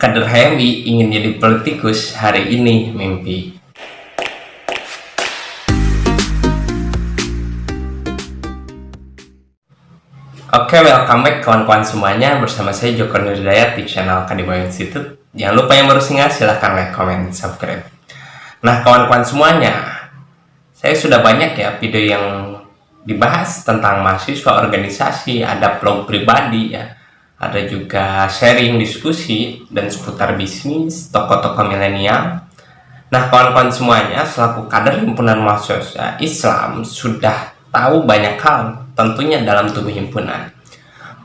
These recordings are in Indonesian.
Kader HMI ingin jadi politikus, hari ini mimpi. Oke, welcome back kawan-kawan semuanya. Bersama saya Joko Nurdayat di channel Kadima Institute. Jangan lupa yang baru singgah silahkan like, comment, subscribe. Nah kawan-kawan semuanya, saya sudah banyak ya video yang dibahas tentang mahasiswa, organisasi, ada vlog pribadi ya, ada juga sharing diskusi dan seputar bisnis, tokoh-tokoh milenial. Nah kawan-kawan semuanya, selaku kader himpunan mahasiswa Islam sudah tahu banyak hal tentunya dalam tubuh himpunan,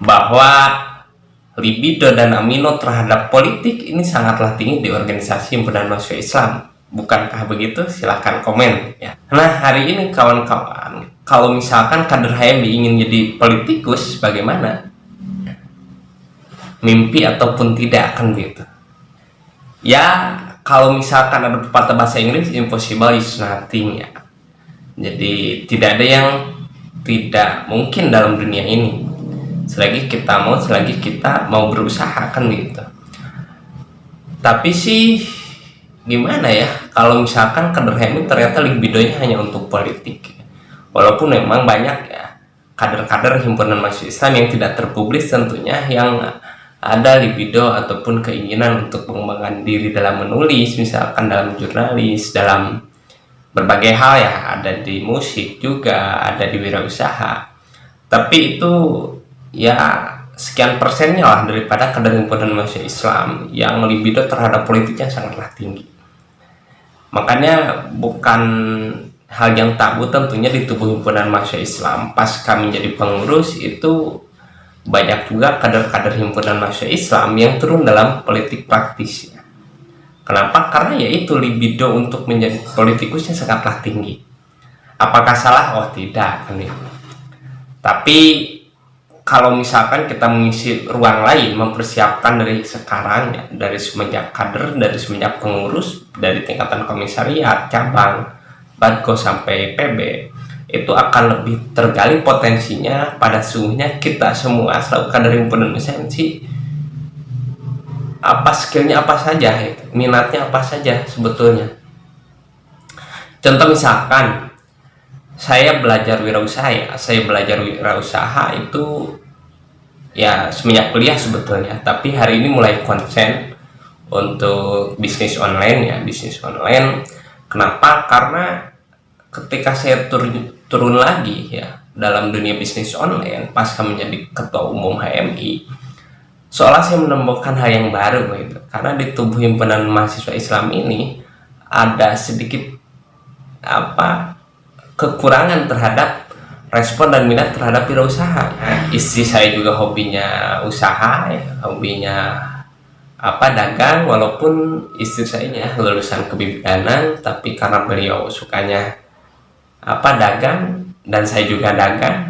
bahwa libido dan amino terhadap politik ini sangatlah tinggi di organisasi himpunan mahasiswa Islam. Bukankah begitu? Silahkan komen ya. Nah hari ini kawan-kawan, kalau misalkan kader HMI ingin jadi politikus, bagaimana? Mimpi ataupun tidak, kan begitu ya. Kalau misalkan ada pepatah bahasa Inggris, impossible is nothing ya. Jadi tidak ada yang tidak mungkin dalam dunia ini, selagi kita mau berusaha, kan gitu. Tapi sih gimana ya, kalau misalkan kader HMI ternyata libidonya hanya untuk politik, walaupun memang banyak ya kader-kader himpunan mahasiswa Islam yang tidak terpublis tentunya, yang ada libido ataupun keinginan untuk mengembangkan diri dalam menulis, misalkan dalam jurnalis, dalam berbagai hal ya, ada di musik juga, ada di wirausaha. Tapi itu ya sekian persennya lah daripada kader himpunan mahasiswa Islam yang libido terhadap politiknya sangatlah tinggi. Makanya bukan hal yang tabu tentunya di tubuh himpunan mahasiswa Islam. Pas kami jadi pengurus itu banyak juga kader-kader himpunan mahasiswa Islam yang turun dalam politik praktisnya. Kenapa? Karena yaitu libido untuk menjadi politikusnya sangatlah tinggi. Apakah salah? Oh tidak, kan ya. Tapi kalau misalkan kita mengisi ruang lain, mempersiapkan dari sekarang ya, dari semenjak kader, dari semenjak pengurus, dari tingkatan komisariat, cabang, badko sampai PB, itu akan lebih tergali potensinya. Pada sungguhnya kita semua selalu kader himpunan esensi, apa skillnya apa saja, minatnya apa saja sebetulnya. Contoh misalkan saya belajar wirausaha itu ya semenjak kuliah sebetulnya, tapi hari ini mulai konsen untuk bisnis online ya, bisnis online. Kenapa? Karena ketika saya turun lagi ya dalam dunia bisnis online pasca menjadi ketua umum HMI, seolah saya menemukan hal yang baru gitu. Karena di tubuh himpunan mahasiswa Islam ini ada sedikit kekurangan terhadap respon dan minat terhadap wirausaha. Istri saya juga hobinya usaha ya, hobinya dagang, walaupun istri saya lulusan kebidanan, tapi karena beliau sukanya dagang dan saya juga dagang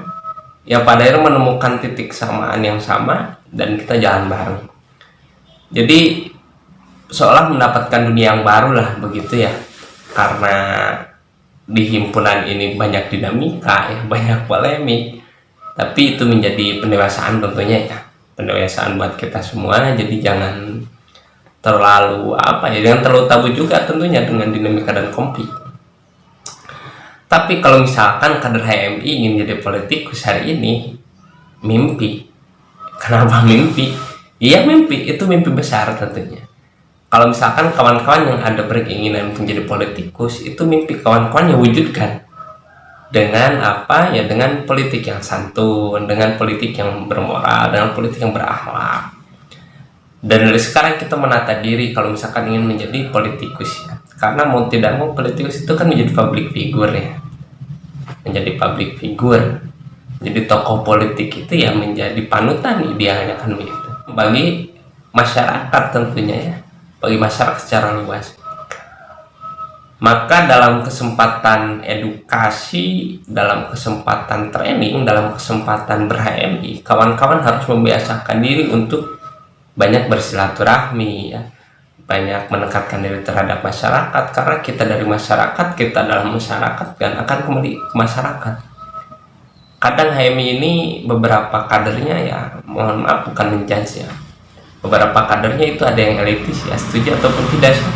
ya, pada akhirnya menemukan titik samaan yang sama dan kita jalan bareng. Jadi seolah mendapatkan dunia yang baru lah begitu ya, karena di himpunan ini banyak dinamika ya, banyak polemik, tapi itu menjadi pendewasaan tentunya ya, pendewasaan buat kita semua. Jadi jangan terlalu jangan terlalu tabu juga tentunya dengan dinamika dan konflik. Tapi kalau misalkan kader HMI ingin jadi politikus hari ini, mimpi. Kenapa mimpi? Iya mimpi, itu mimpi besar tentunya. Kalau misalkan kawan-kawan yang ada berkeinginan menjadi politikus, itu mimpi kawan-kawan yang wujudkan. Dengan dengan politik yang santun, dengan politik yang bermoral, dengan politik yang berakhlak. Dan dari sekarang kita menata diri kalau misalkan ingin menjadi politikus ya. Karena mau tidak mau politikus itu kan menjadi public figure ya, menjadi public figure, jadi tokoh politik itu ya menjadi panutan idealnya, kan begitu, bagi masyarakat tentunya ya, bagi masyarakat secara luas. Maka dalam kesempatan edukasi, dalam kesempatan training, dalam kesempatan ber-HMI, kawan-kawan harus membiasakan diri untuk banyak bersilaturahmi ya, banyak mendekatkan diri terhadap masyarakat, karena kita dari masyarakat, kita dalam masyarakat dan akan kembali ke masyarakat. Kadang HMI ini beberapa kadernya ya, mohon maaf bukan menjudge ya, beberapa kadernya itu ada yang elitis ya, setuju ataupun tidak sih,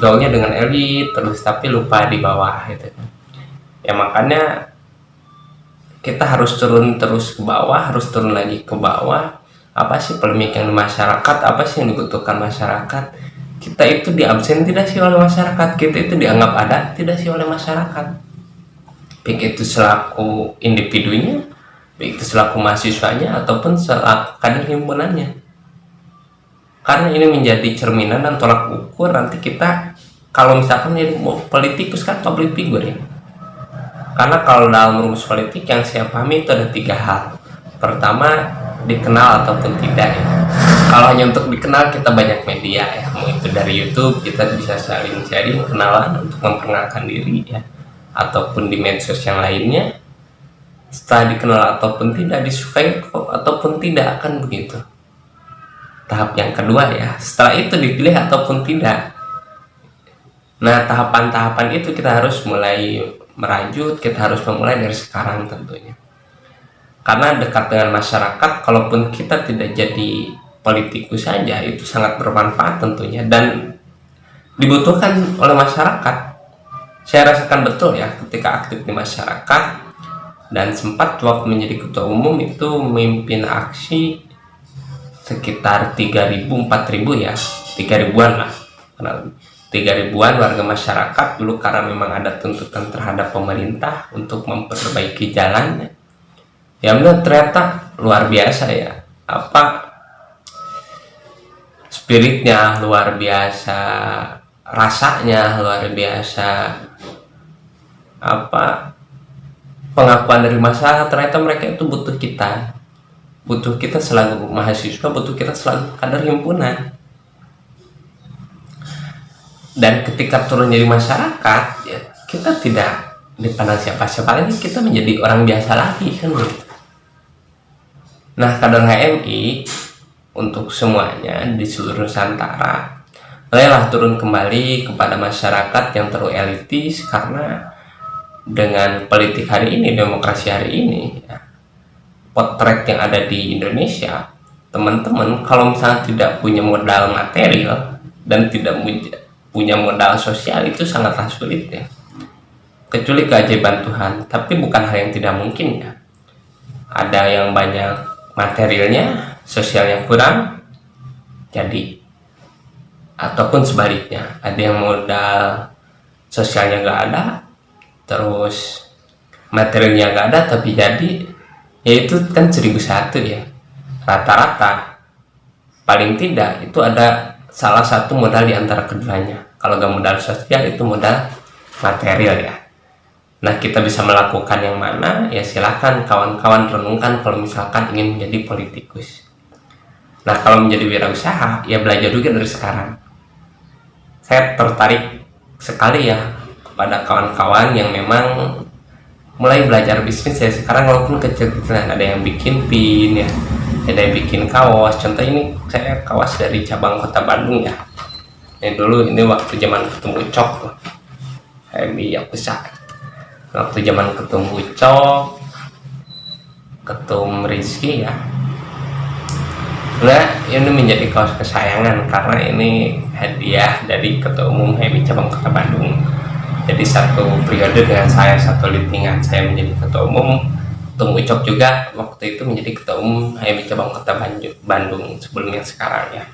gaulnya dengan elit terus tapi lupa di bawah gitu kan. Ya makanya kita harus turun terus ke bawah, harus turun lagi ke bawah. Apa sih polemik yang di masyarakat, apa sih yang dibutuhkan masyarakat, kita itu diabsen tidak sih oleh masyarakat, kita itu dianggap ada tidak sih oleh masyarakat, baik itu selaku individunya, baik itu selaku mahasiswanya ataupun selaku kader himpunannya. Karena ini menjadi cerminan dan tolak ukur nanti kita kalau misalkan jadi mau politikus kan public figure ya. Karena kalau dalam rumus politik yang saya pahami itu ada 3 hal. Pertama, dikenal ataupun tidak ya. Kalau hanya untuk dikenal kita banyak media ya, mau itu dari YouTube kita bisa saling sharing kenalan untuk memperkenalkan diri ya, ataupun di medsos yang lainnya. Setelah dikenal ataupun tidak, disukai ataupun tidak, akan begitu. Tahap yang kedua ya, setelah itu dipilih ataupun tidak. Nah, tahapan-tahapan itu kita harus mulai merajut, kita harus memulai dari sekarang tentunya. Karena dekat dengan masyarakat, kalaupun kita tidak jadi politikus saja, itu sangat bermanfaat tentunya dan dibutuhkan oleh masyarakat. Saya rasakan betul ya ketika aktif di masyarakat dan sempat waktu menjadi ketua umum itu memimpin aksi sekitar 3.000 4.000 ya, 3.000-an lah, 3.000-an warga masyarakat dulu karena memang ada tuntutan terhadap pemerintah untuk memperbaiki jalan. Ya benar, ternyata luar biasa ya, apa spiritnya luar biasa, rasanya luar biasa, apa pengakuan dari masyarakat, ternyata mereka itu butuh kita selaku mahasiswa, butuh kita selaku kader himpunan. Dan ketika turun jadi masyarakat ya, kita tidak dipandang siapa-siapa lagi, kita menjadi orang biasa lagi kan gitu. Nah, kader HMI untuk semuanya di seluruh Nusantara, mulailah turun kembali kepada masyarakat yang terlalu elitis. Karena dengan politik hari ini, demokrasi hari ini ya, potret yang ada di Indonesia, teman-teman kalau misalnya tidak punya modal material dan tidak punya modal sosial, itu sangatlah sulit ya, kecuali keajaiban Tuhan. Tapi bukan hal yang tidak mungkin ya, ada yang banyak materialnya, sosialnya kurang, jadi ataupun sebaliknya, ada yang modal sosialnya nggak ada, terus materialnya nggak ada tapi jadi, yaitu kan 1.001 ya, rata-rata paling tidak itu ada salah satu modal di antara keduanya. Kalau nggak modal sosial, itu modal material ya. Nah, kita bisa melakukan yang mana ya, silahkan kawan-kawan renungkan kalau misalkan ingin menjadi politikus. Nah, kalau menjadi wirausaha ya belajar juga dari sekarang. Saya tertarik sekali ya kepada kawan-kawan yang memang mulai belajar bisnis ya sekarang, walaupun kecil-kecilan. Ada yang bikin pin ya, ada yang bikin kaos. Contoh ini saya kaos dari cabang Kota Bandung ya. Ini dulu, ini waktu zaman ketemu Cok tuh, HMI yang besar. Waktu zaman ketum Ucok, ketum Rizky ya. Nah, ini menjadi kaos kesayangan karena ini hadiah dari Ketua Umum HMI Cabang Kota Bandung. Jadi satu periode dengan saya, satu litingan saya menjadi Ketua Umum. Ketum Ucok juga waktu itu menjadi Ketua Umum HMI Cabang Kota Bandung sebelumnya sekarang ya.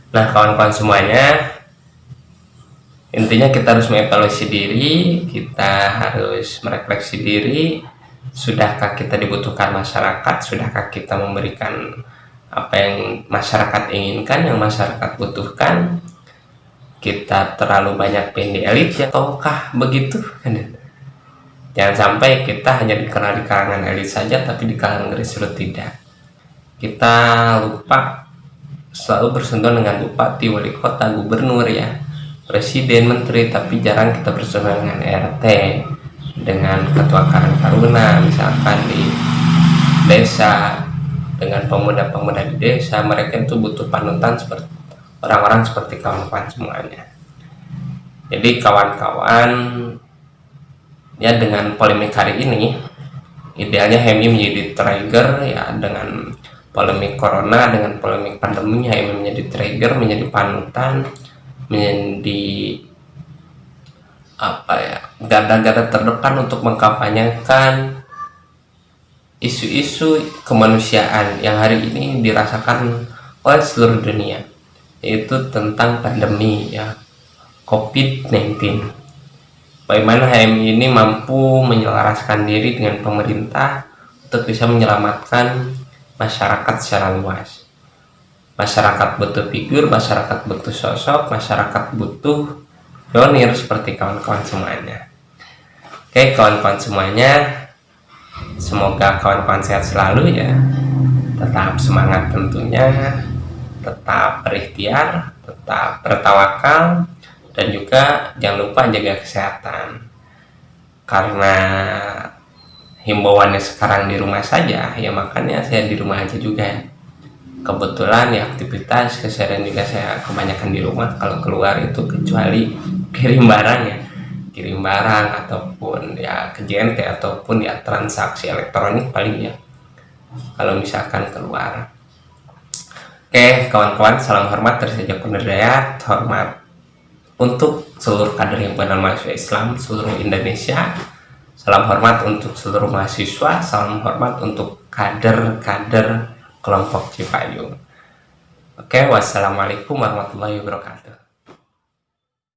Nah, kawan-kawan semuanya, intinya kita harus mengevaluasi diri, kita harus merefleksi diri. Sudahkah kita dibutuhkan masyarakat? Sudahkah kita memberikan apa yang masyarakat inginkan, yang masyarakat butuhkan? Kita terlalu banyak di elit ya, ataukah begitu? Jangan sampai kita hanya dikenal di kalangan elit saja, tapi di kalangan grassroots tidak. Kita lupa selalu bersentuhan dengan bupati, wali kota, gubernur ya, presiden, menteri, tapi jarang kita bersentuhan dengan RT, dengan ketua Karang Taruna misalkan di desa, dengan pemuda-pemuda di desa. Mereka itu butuh panutan seperti orang-orang seperti kawan-kawan semuanya. Jadi kawan-kawan ya, dengan polemik hari ini idealnya HMI menjadi trigger ya, dengan polemik corona dengan polemik pandemi HM menjadi trigger, menjadi panutan, menjadi apa ya, garda-garda terdepan untuk mengkampanyekan isu-isu kemanusiaan yang hari ini dirasakan oleh seluruh dunia, yaitu tentang pandemi ya, COVID-19. Bagaimana HMI ini mampu menyelaraskan diri dengan pemerintah untuk bisa menyelamatkan masyarakat secara luas. Masyarakat butuh figur, masyarakat butuh sosok, masyarakat butuh pionir seperti kawan-kawan semuanya. Oke kawan-kawan semuanya, semoga kawan-kawan sehat selalu ya, tetap semangat tentunya, tetap berikhtiar, tetap bertawakal, dan juga jangan lupa jaga kesehatan, karena himbauannya sekarang di rumah saja ya, makanya saya di rumah aja juga ya. Kebetulan ya aktivitas keseharian juga saya kebanyakan di rumah, kalau keluar itu kecuali kirim barang ya, kirim barang ataupun ya ke JNT ataupun ya transaksi elektronik paling ya, kalau misalkan keluar. Oke kawan-kawan, salam hormat dari saya Joko Hidayat, hormat untuk seluruh kader himpunan mahasiswa Islam seluruh Indonesia, salam hormat untuk seluruh mahasiswa, salam hormat untuk kader-kader kelompok Cipayung. Oke, wassalamualaikum warahmatullahi wabarakatuh.